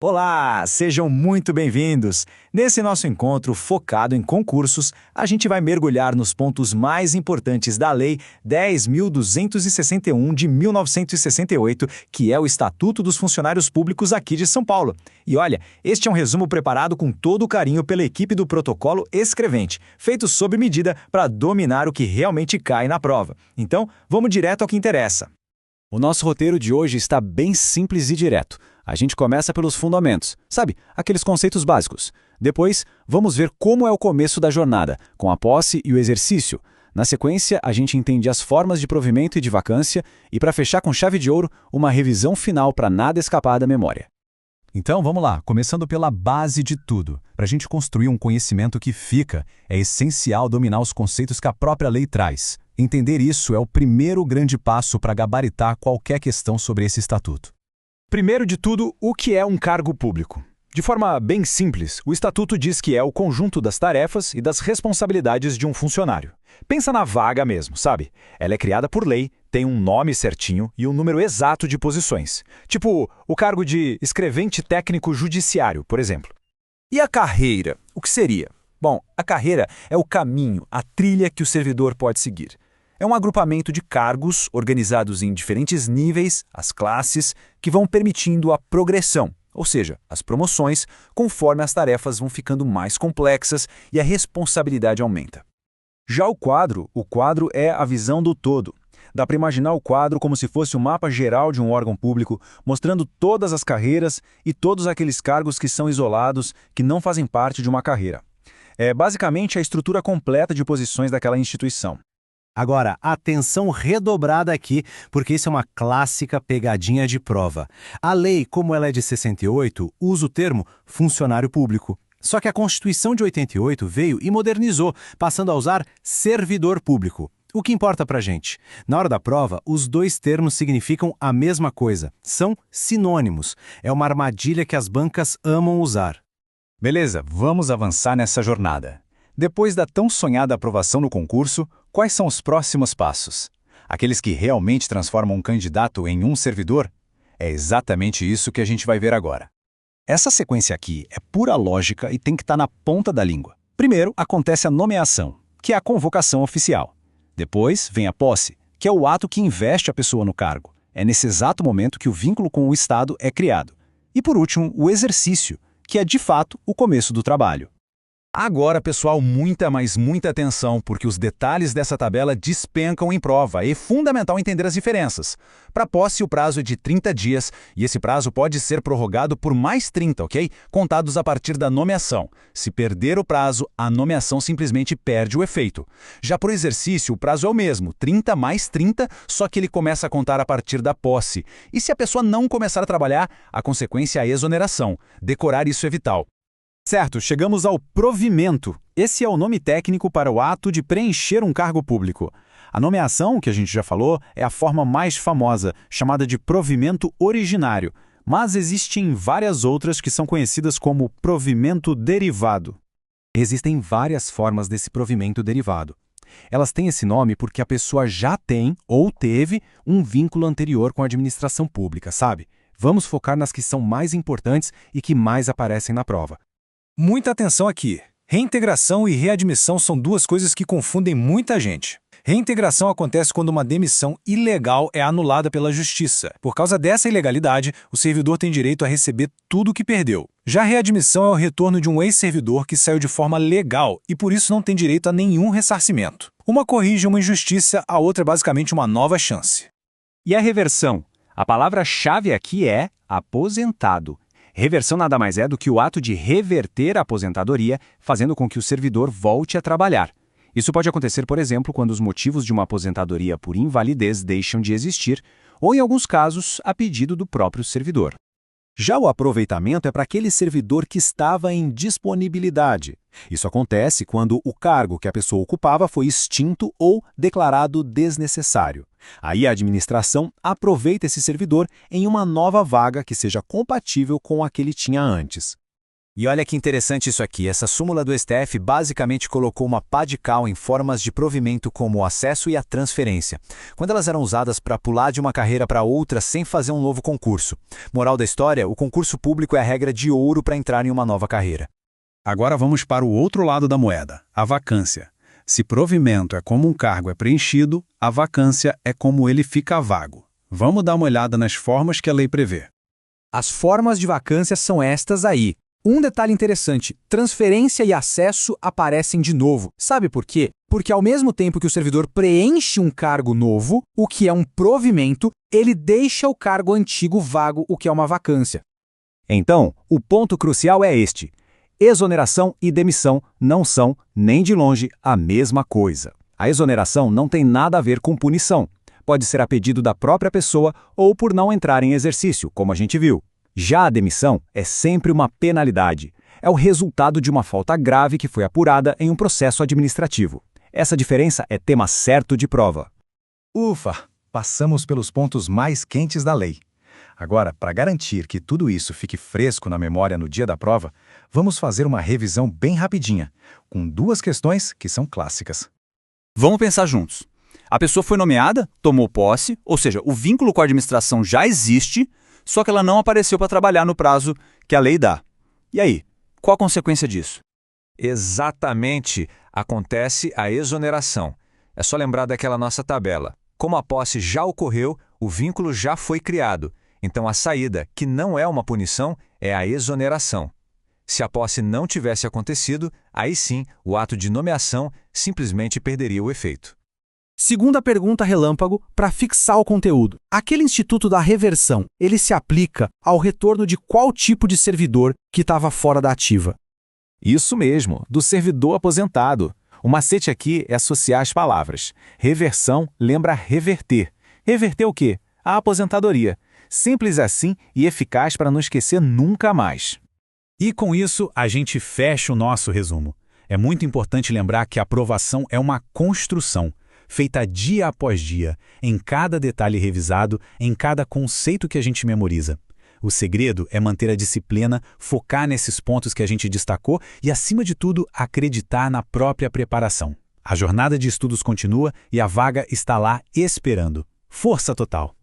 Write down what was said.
Olá, sejam muito bem-vindos! Nesse nosso encontro focado em concursos, a gente vai mergulhar nos pontos mais importantes da Lei 10.261 de 1968, que é o Estatuto dos Funcionários Públicos aqui de São Paulo. E olha, este é um resumo preparado com todo o carinho pela equipe do Protocolo Escrevente, feito sob medida para dominar o que realmente cai na prova. Então, vamos direto ao que interessa. O nosso roteiro de hoje está bem simples e direto. A gente começa pelos fundamentos, sabe? Aqueles conceitos básicos. Depois, vamos ver como é o começo da jornada, com a posse e o exercício. Na sequência, a gente entende as formas de provimento e de vacância e, para fechar com chave de ouro, uma revisão final para nada escapar da memória. Então vamos lá, começando pela base de tudo. Para a gente construir um conhecimento que fica, é essencial dominar os conceitos que a própria lei traz. Entender isso é o primeiro grande passo para gabaritar qualquer questão sobre esse estatuto. Primeiro de tudo, o que é um cargo público? De forma bem simples, o Estatuto diz que é o conjunto das tarefas e das responsabilidades de um funcionário. Pensa na vaga mesmo, sabe? Ela é criada por lei, tem um nome certinho e um número exato de posições. Tipo, o cargo de escrevente técnico judiciário, por exemplo. E a carreira? O que seria? Bom, a carreira é o caminho, a trilha que o servidor pode seguir. É um agrupamento de cargos organizados em diferentes níveis, as classes, que vão permitindo a progressão, ou seja, as promoções, conforme as tarefas vão ficando mais complexas e a responsabilidade aumenta. Já o quadro é a visão do todo. Dá para imaginar o quadro como se fosse o mapa geral de um órgão público, mostrando todas as carreiras e todos aqueles cargos que são isolados, que não fazem parte de uma carreira. É basicamente a estrutura completa de posições daquela instituição. Agora, atenção redobrada aqui, porque isso é uma clássica pegadinha de prova. A lei, como ela é de 68, usa o termo funcionário público. Só que a Constituição de 88 veio e modernizou, passando a usar servidor público. O que importa pra gente? Na hora da prova, os dois termos significam a mesma coisa. São sinônimos. É uma armadilha que as bancas amam usar. Beleza, vamos avançar nessa jornada. Depois da tão sonhada aprovação no concurso, quais são os próximos passos? Aqueles que realmente transformam um candidato em um servidor? É exatamente isso que a gente vai ver agora. Essa sequência aqui é pura lógica e tem que estar na ponta da língua. Primeiro, acontece a nomeação, que é a convocação oficial. Depois, vem a posse, que é o ato que investe a pessoa no cargo. É nesse exato momento que o vínculo com o Estado é criado. E por último, o exercício, que é de fato o começo do trabalho. Agora, pessoal, muita atenção, porque os detalhes dessa tabela despencam em prova e é fundamental entender as diferenças. Para posse, o prazo é de 30 dias e esse prazo pode ser prorrogado por mais 30, ok? Contados a partir da nomeação. Se perder o prazo, a nomeação simplesmente perde o efeito. Já para o exercício, o prazo é o mesmo, 30 mais 30, só que ele começa a contar a partir da posse. E se a pessoa não começar a trabalhar, a consequência é a exoneração. Decorar isso é vital. Certo, chegamos ao provimento. Esse é o nome técnico para o ato de preencher um cargo público. A nomeação, que a gente já falou, é a forma mais famosa, chamada de provimento originário, mas existem várias outras que são conhecidas como provimento derivado. Existem várias formas desse provimento derivado. Elas têm esse nome porque a pessoa já tem ou teve um vínculo anterior com a administração pública, sabe? Vamos focar nas que são mais importantes e que mais aparecem na prova. Muita atenção aqui. Reintegração e readmissão são duas coisas que confundem muita gente. Reintegração acontece quando uma demissão ilegal é anulada pela justiça. Por causa dessa ilegalidade, o servidor tem direito a receber tudo o que perdeu. Já a readmissão é o retorno de um ex-servidor que saiu de forma legal e por isso não tem direito a nenhum ressarcimento. Uma corrige uma injustiça, a outra é basicamente uma nova chance. E a reversão? A palavra-chave aqui é aposentado. Reversão nada mais é do que o ato de reverter a aposentadoria, fazendo com que o servidor volte a trabalhar. Isso pode acontecer, por exemplo, quando os motivos de uma aposentadoria por invalidez deixam de existir, ou em alguns casos, a pedido do próprio servidor. Já o aproveitamento é para aquele servidor que estava em disponibilidade. Isso acontece quando o cargo que a pessoa ocupava foi extinto ou declarado desnecessário. Aí a administração aproveita esse servidor em uma nova vaga que seja compatível com a que ele tinha antes. E olha que interessante isso aqui, essa súmula do STF basicamente colocou uma pá de cal em formas de provimento como o acesso e a transferência, quando elas eram usadas para pular de uma carreira para outra sem fazer um novo concurso. Moral da história, o concurso público é a regra de ouro para entrar em uma nova carreira. Agora vamos para o outro lado da moeda, a vacância. Se provimento é como um cargo é preenchido, a vacância é como ele fica vago. Vamos dar uma olhada nas formas que a lei prevê. As formas de vacância são estas aí. Um detalhe interessante, transferência e acesso aparecem de novo. Sabe por quê? Porque ao mesmo tempo que o servidor preenche um cargo novo, o que é um provimento, ele deixa o cargo antigo vago, o que é uma vacância. Então, o ponto crucial é este. Exoneração e demissão não são, nem de longe, a mesma coisa. A exoneração não tem nada a ver com punição. Pode ser a pedido da própria pessoa ou por não entrar em exercício, como a gente viu. Já a demissão é sempre uma penalidade. É o resultado de uma falta grave que foi apurada em um processo administrativo. Essa diferença é tema certo de prova. Ufa! Passamos pelos pontos mais quentes da lei. Agora, para garantir que tudo isso fique fresco na memória no dia da prova, vamos fazer uma revisão bem rapidinha, com 2 questões que são clássicas. Vamos pensar juntos. A pessoa foi nomeada, tomou posse, ou seja, o vínculo com a administração já existe, só que ela não apareceu para trabalhar no prazo que a lei dá. E aí, qual a consequência disso? Exatamente, acontece a exoneração. É só lembrar daquela nossa tabela. Como a posse já ocorreu, o vínculo já foi criado. Então a saída, que não é uma punição, é a exoneração. Se a posse não tivesse acontecido, aí sim o ato de nomeação simplesmente perderia o efeito. Segunda pergunta relâmpago para fixar o conteúdo. Aquele instituto da reversão, ele se aplica ao retorno de qual tipo de servidor que estava fora da ativa? Isso mesmo, do servidor aposentado. O macete aqui é associar as palavras. Reversão lembra reverter. Reverter o quê? A aposentadoria. Simples assim e eficaz para não esquecer nunca mais. E com isso, a gente fecha o nosso resumo. É muito importante lembrar que a aprovação é uma construção, feita dia após dia, em cada detalhe revisado, em cada conceito que a gente memoriza. O segredo é manter a disciplina, focar nesses pontos que a gente destacou e, acima de tudo, acreditar na própria preparação. A jornada de estudos continua e a vaga está lá esperando. Força total!